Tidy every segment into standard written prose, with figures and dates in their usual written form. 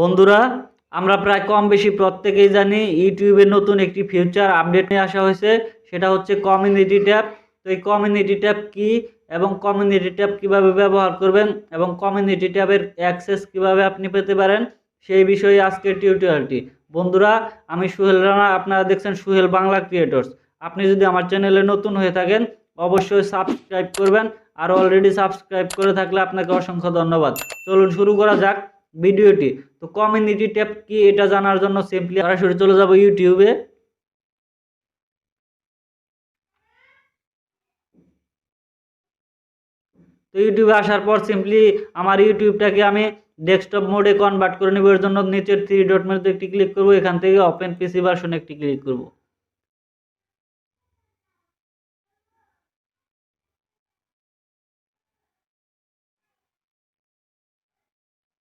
বন্ধুরা, আমরা প্রায় কম বেশি প্রত্যেকেই জানি ইউটিউবে নতুন একটি ফিচার আপডেট নিয়ে আসা হয়েছে, সেটা হচ্ছে কমিউনিটি ট্যাব। তো এই কমিউনিটি ট্যাব কি এবং কমিউনিটি ট্যাব কীভাবে ব্যবহার করবেন এবং কমিউনিটি ট্যাবের অ্যাক্সেস কিভাবে আপনি পেতে পারেন সেই বিষয়ে আজকের টিউটোরিয়ালটি। বন্ধুরা, আমি সোহেল রানা, আপনারা দেখছেন সোহেল বাংলা ক্রিয়েটর্স। আপনি যদি আমার চ্যানেলে নতুন হয়ে থাকেন অবশ্যই সাবস্ক্রাইব করবেন, আর অলরেডি সাবস্ক্রাইব করে থাকলে আপনাকে অসংখ্য ধন্যবাদ। চলুন শুরু করা যাক ভিডিওটি। তো কমিউনিটি ট্যাব কি এটা জানার জন্য সিম্পলি সরাসরি চলে যাব ইউটিউবে। তো ইউটিউবে আসার পর সিম্পলি আমার ইউটিউবটাকে আমি ডেস্কটপ মোডে কনভার্ট করে নেব। এর জন্য নিচের থ্রি ডট মেনুতে একটি ক্লিক করব, এখান থেকে ওপেন পিসি ভার্সন একটি ক্লিক করব।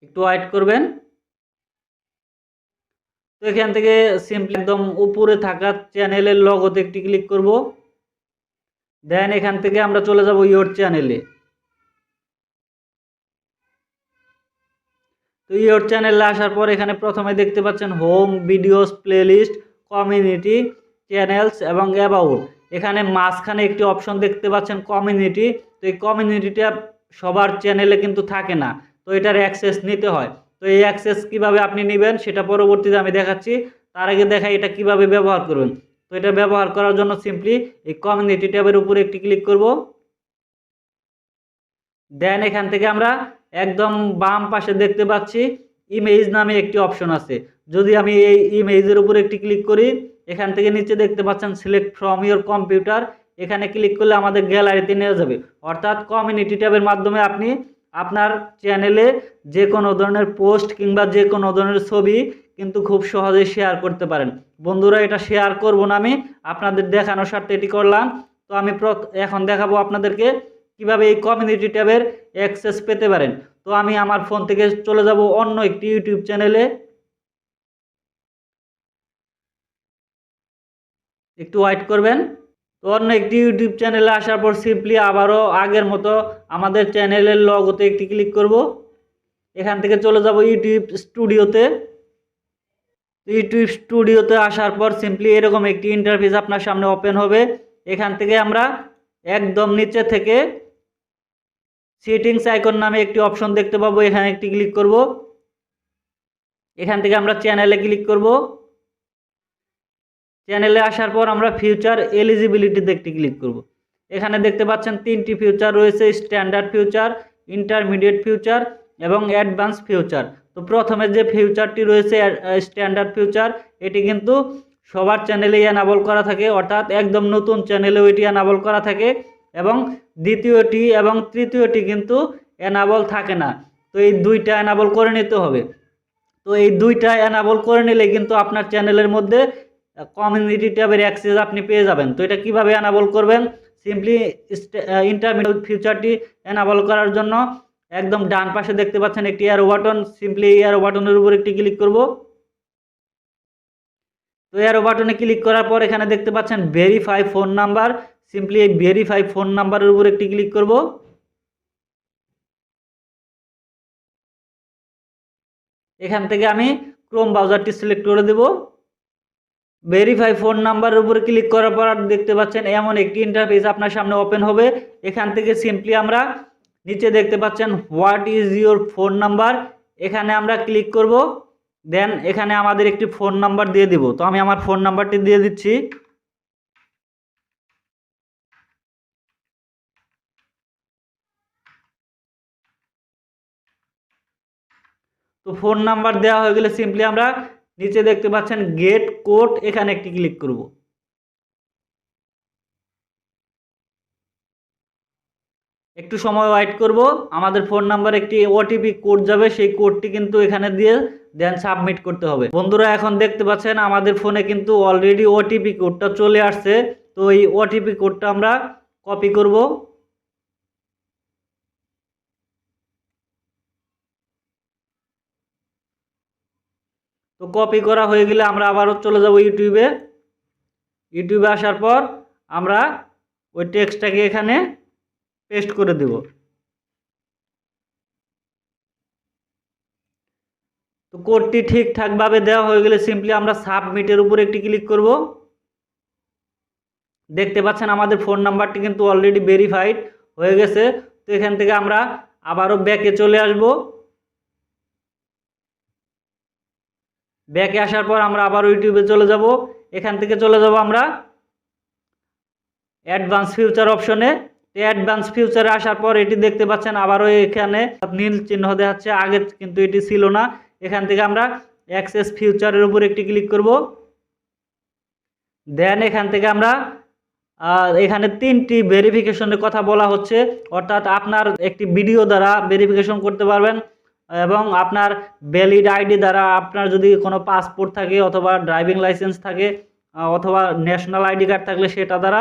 একটু ওয়েট করবেন। তো এখান থেকে সিম্পলি একদম উপরে থাকা চ্যানেলের লগোতে একটি ক্লিক করব। দেন এখান থেকে আমরা চলে যাব ইয়োর চ্যানেলে। তো ইয়োর চ্যানেলে আসার পর এখানে প্রথমে দেখতে পাচ্ছেন home, videos, playlist, community, channels এবং অ্যাবাউট। এখানে মাঝখানে একটি অপশন দেখতে পাচ্ছেন কমিউনিটি। তো এই কমিউনিটিটা সবার চ্যানেলে কিন্তু থাকে না, তো এটার অ্যাক্সেস নিতে হয়। তো এই অ্যাক্সেস কিভাবে আপনি নেবেন সেটা পরবর্তীতে আমি দেখাচ্ছি। তার আগে দেখাই এটা কিভাবে ব্যবহার করবেন। তো এটা ব্যবহার করার জন্য সিম্পলি এই কমিউনিটি ট্যাবের উপরে একটি ক্লিক করব। দেন এখান থেকে আমরা একদম বাম পাশে দেখতে পাচ্ছি ইমেজ নামে একটি অপশন আছে। যদি আমি এই ইমেজের উপর একটি ক্লিক করি, এখান থেকে নিচে দেখতে পাচ্ছেন সিলেক্ট ফ্রম ইওর কম্পিউটার। এখানে ক্লিক করলে আমাদের গ্যালারিতে নিয়ে যাবে, অর্থাৎ কমিউনিটি ট্যাবের মাধ্যমে আপনি আপনার চ্যানেলে যে কোনো ধরনের পোস্ট কিংবা যে কোনো ধরনের ছবি কিন্তু খুব সহজে শেয়ার করতে পারেন। বন্ধুরা, এটা শেয়ার করব না, আমি আপনাদের দেখানোর স্বার্থে এটি করলাম। তো আমি এখন দেখাবো আপনাদেরকে কিভাবে এই কমিউনিটি ট্যাবের অ্যাক্সেস পেতে পারেন। তো আমি আমার ফোন থেকে চলে যাব অন্য একটি ইউটিউব চ্যানেলে। একটু ওয়েট করবেন। তো অন্য একটি ইউটিউব চ্যানেলে আসার পর সিম্পলি আবারও আগের মতো আমাদের চ্যানেলের লগোতে একটি ক্লিক করব। এখান থেকে চলে যাব ইউটিউব স্টুডিওতে। ইউটিউব স্টুডিওতে আসার পর সিম্পলি এরকম একটি ইন্টারফেস আপনার সামনে ওপেন হবে। এখান থেকে আমরা একদম নিচে থেকে সেটিংস আইকন নামে একটি অপশন দেখতে পাবো, এখানে একটি ক্লিক করব। এখান থেকে আমরা চ্যানেলে ক্লিক করব। চ্যানেলে আসার পর আমরা ফিউচার এলিজিবিলিটিতে একটি ক্লিক করব। এখানে দেখতে পাচ্ছেন তিনটি ফিউচার রয়েছে, স্ট্যান্ডার্ড ফিউচার, ইন্টারমিডিয়েট ফিউচার এবং অ্যাডভান্স ফিউচার। তো প্রথমে যে ফিউচারটি রয়েছে স্ট্যান্ডার্ড ফিউচার, এটি কিন্তু সবার চ্যানেলেই এনাবল করা থাকে, অর্থাৎ একদম নতুন চ্যানেলেও এটি এনাবল করা থাকে। এবং দ্বিতীয়টি এবং তৃতীয়টি কিন্তু এনাবল থাকে না। তো এই দুইটা এনাবল করে নিতে হবে। তো এই দুইটা এনাবল করে নিলে কিন্তু আপনার চ্যানেলের মধ্যে কমিউনিটি ট্যাবের অ্যাক্সেস আপনি পেয়ে যাবেন। তো এটা কিভাবে এনাবল করবেন, সিম্পলি ইন্টারমিডিয়েট ফিউচারটি এনাবল করার জন্য একদম ডান পাশে দেখতে পাচ্ছেন একটি অ্যারো বাটন, সিম্পলি এই অ্যারো বাটনের উপর একটি ক্লিক করব। তো অ্যারো বাটনে ক্লিক করার পর এখানে দেখতে পাচ্ছেন ভেরিফাই ফোন নাম্বার, সিম্পলি এই ভেরিফাই ফোন নাম্বারের উপর একটি ক্লিক করব। এখান থেকে আমি ক্রোম ব্রাউজারটি সিলেক্ট করে দেব। ভেরিফাই ফোন নাম্বারের উপরে ক্লিক করার পর দেখতে পাচ্ছেন এমন একটি ইন্টারফেস আপনার সামনে ওপেন হবে। এখান থেকে সিম্পলি আমরা নিচে দেখতে পাচ্ছেন what is your phone number, এখানে আমরা ক্লিক করব। দেন এখানে আমাদের একটি ফোন নাম্বার দিয়ে দিব। তো আমি আমার ফোন নাম্বারটি দিয়ে দিচ্ছি। তো ফোন নাম্বার দেওয়া হয়ে গেলে সিম্পলি আমরা নিচে দেখতে পাচ্ছেন গেট কোড, এখানে একটি ক্লিক করব। একটু সময় ওয়েট করব। আমাদের ফোন নাম্বার একটি ওটিপি কোড যাবে, সেই কোডটি কিন্তু এখানে দিয়ে দেন সাবমিট করতে হবে। বন্ধুরা, এখন দেখতে পাচ্ছেন আমাদের ফোনে কিন্তু অলরেডি ওটিপি কোডটা চলে আসছে। তো এই ওটিপি কোডটা আমরা কপি করব। তো কপি করা হয়ে গেলে আমরা আবারও চলে যাব ইউটিউবে। ইউটিউবে আসার পর আমরা ওই টেক্সটটাকে এখানে পেস্ট করে দেব। তো কোডটি ঠিকঠাকভাবে দেওয়া হয়ে গেলে সিম্পলি আমরা সাবমিটের উপর একটি ক্লিক করব। দেখতে পাচ্ছেন আমাদের ফোন নাম্বারটি কিন্তু অলরেডি ভেরিফাইড হয়ে গেছে। তো এখান থেকে আমরা আবারও ব্যাকে চলে আসব। ব্যাকে আসার পর আমরা আবার ইউটিউবে চলে যাব। এখান থেকে চলে যাব আমরা অ্যাডভান্স ফিউচার অপশনে। অ্যাডভান্স ফিউচারে আসার পর এটি দেখতে পাচ্ছেন আবারও এখানে নীল চিহ্ন দেখাচ্ছে, আগে কিন্তু এটি ছিল না। এখান থেকে আমরা অ্যাক্সেস ফিউচারের উপর একটি ক্লিক করব। দেন এখান থেকে আমরা এখানে 3টি ভেরিফিকেশনের কথা বলা হচ্ছে, অর্থাৎ আপনার একটি ভিডিও দ্বারা ভেরিফিকেশন করতে পারবেন এবং আপনার ভ্যালিড আইডি দ্বারা, আপনার যদি কোনো পাসপোর্ট থাকে অথবা ড্রাইভিং লাইসেন্স থাকে অথবা ন্যাশনাল আইডি কার্ড থাকলে সেটা দ্বারা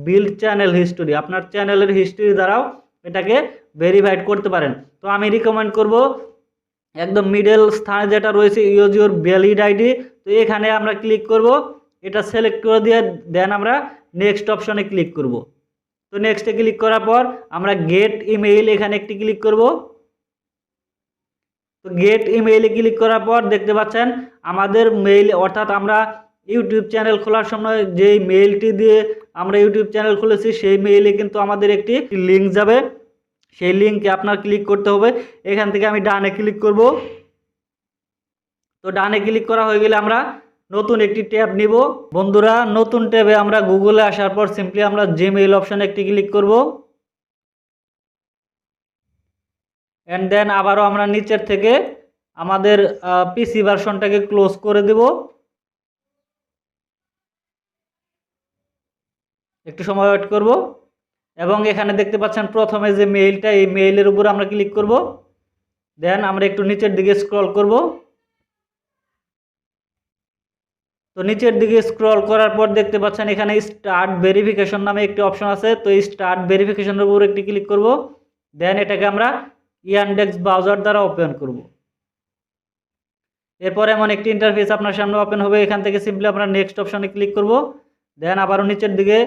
বিল্ড চ্যানেল হিস্টোরি, আপনার চ্যানেলের হিস্টোরি দ্বারাও এটাকে ভেরিফাইড করতে পারেন। তো আমি রিকমেন্ড করব একদম মিডল স্থানে যেটা রয়েছে ইউজ ইউর ভ্যালিড আইডি, তো এখানে আমরা ক্লিক করব। এটা সিলেক্ট করে দিয়ে দেন আমরা নেক্সট অপশনে ক্লিক করব। তো নেক্সটে ক্লিক করার পর আমরা গেট ইমেইল এখানে একটি ক্লিক করব। তো গেট ইমেইলে ক্লিক করার পর দেখতে পাচ্ছেন আমাদের মেইল, অর্থাৎ আমরা ইউটিউব চ্যানেল খোলার সময় যেই মেইলটি দিয়ে আমরা ইউটিউব চ্যানেল খুলেছি সেই মেইলে কিন্তু আমাদের একটি লিঙ্ক যাবে। সেই লিঙ্কে আপনার ক্লিক করতে হবে। এখান থেকে আমি ডানে ক্লিক করব। তো ডানে ক্লিক করা হয়ে গেলে আমরা নতুন একটি ট্যাব নিব। বন্ধুরা, নতুন ট্যাবে আমরা গুগলে আসার পর সিম্পলি আমরা জিমেইল অপশনে একটি ক্লিক করব। অ্যান্ড দেন আবারও আমরা নিচের থেকে আমাদের পিসি ভার্সনটাকে ক্লোজ করে দেব। একটু সময় ওয়েট করব এবং এখানে দেখতে পাচ্ছেন প্রথমে যে মেইলটা, এই মেইলের উপর আমরা ক্লিক করব। দেন আমরা একটু নিচের দিকে স্ক্রল করব। তো নিচের দিকে স্ক্রল করার পর দেখতে পাচ্ছেন এখানে স্টার্ট ভেরিফিকেশন নামে একটি অপশন আছে। তো এই স্টার্ট ভেরিফিকেশনের উপর একটি ক্লিক করব। দেন এটাকে আমরা ইয়ানডেক্স ব্রাউজার দ্বারা ওপেন করব। এরপর এমন একটি ইন্টারফেস আপনার সামনে ওপেন হবে। এখান থেকে সিম্পলি আমরা নেক্সট অপশনে ক্লিক করব। দেন আবারও নিচের দিকে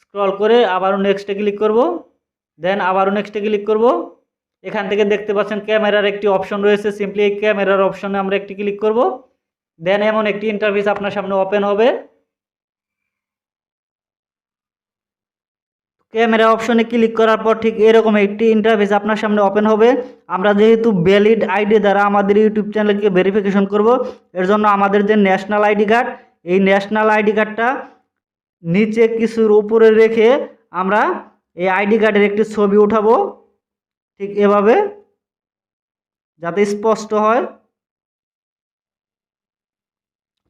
স্ক্রল করে আবারও নেক্সটে ক্লিক করব। দেন আবারও নেক্সটে ক্লিক করব। এখান থেকে দেখতে পাচ্ছেন ক্যামেরার একটি অপশন রয়েছে, সিম্পলি এই ক্যামেরার অপশনে আমরা একটি ক্লিক করব। দেন এমন একটি ইন্টারফেস আপনার সামনে ওপেন হবে। ক্যামেরা অপশনে ক্লিক করার পর ঠিক এরকম একটি ইন্টারফেস আপনার সামনে ওপেন হবে। আমরা যেহেতু ভ্যালিড আইডি দ্বারা আমাদের ইউটিউব চ্যানেলকে ভেরিফিকেশন করব, এর জন্য আমাদের যে ন্যাশনাল আইডি কার্ড, এই ন্যাশনাল আইডি কার্ডটা নিচে কিছুর উপরে রেখে আমরা এই আইডি কার্ডের একটি ছবি উঠাবো, ঠিক এভাবে, যাতে স্পষ্ট হয়।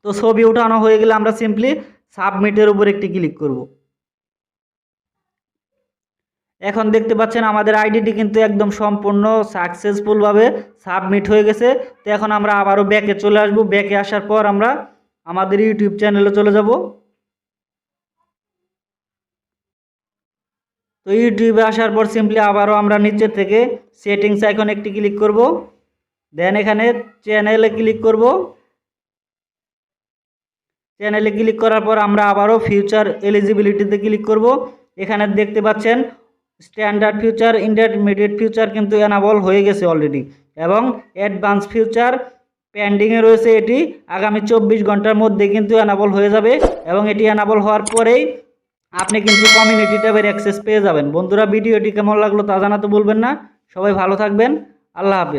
তো ছবি উঠানো হয়ে গেলে আমরা সিম্পলি সাবমিটের উপর একটি ক্লিক করব। এখন দেখতে পাচ্ছেন আমাদের আইডিটি কিন্তু একদম সম্পূর্ণ সাকসেসফুলভাবে সাবমিট হয়ে গেছে। তো এখন আমরা আবারও ব্যাকে চলে আসব। ব্যাকে আসার পর আমরা আমাদের ইউটিউব চ্যানেলে চলে যাব। তো ইউটিউবে আসার পর সিম্পলি আবারও আমরা নিচে থেকে সেটিংস আইকন একটি ক্লিক করব। দেন এখানে চ্যানেলে ক্লিক করব। চ্যানেলে ক্লিক করার পর আমরা আবারও ফিউচার এলিজিবিলিটিতে ক্লিক করব। এখানে দেখতে পাচ্ছেন স্ট্যান্ডার্ড ফিউচার, ইন্টারমিডিয়েট ফিউচার কিন্তু এনাবল হয়ে গেছে অলরেডি, এবং অ্যাডভান্স ফিউচার পেন্ডিংয়ে রয়েছে। এটি আগামী 24 ঘন্টার মধ্যে কিন্তু এনাবল হয়ে যাবে, এবং এটি এনাবল হওয়ার পরেই আপনি কিন্তু কমিউনিটি ট্যাবের অ্যাক্সেস পেয়ে যাবেন। বন্ধুরা, ভিডিওটি কেমন লাগলো তা জানাতে ভুলবেন না। সবাই ভালো থাকবেন। আল্লাহ হাফেজ।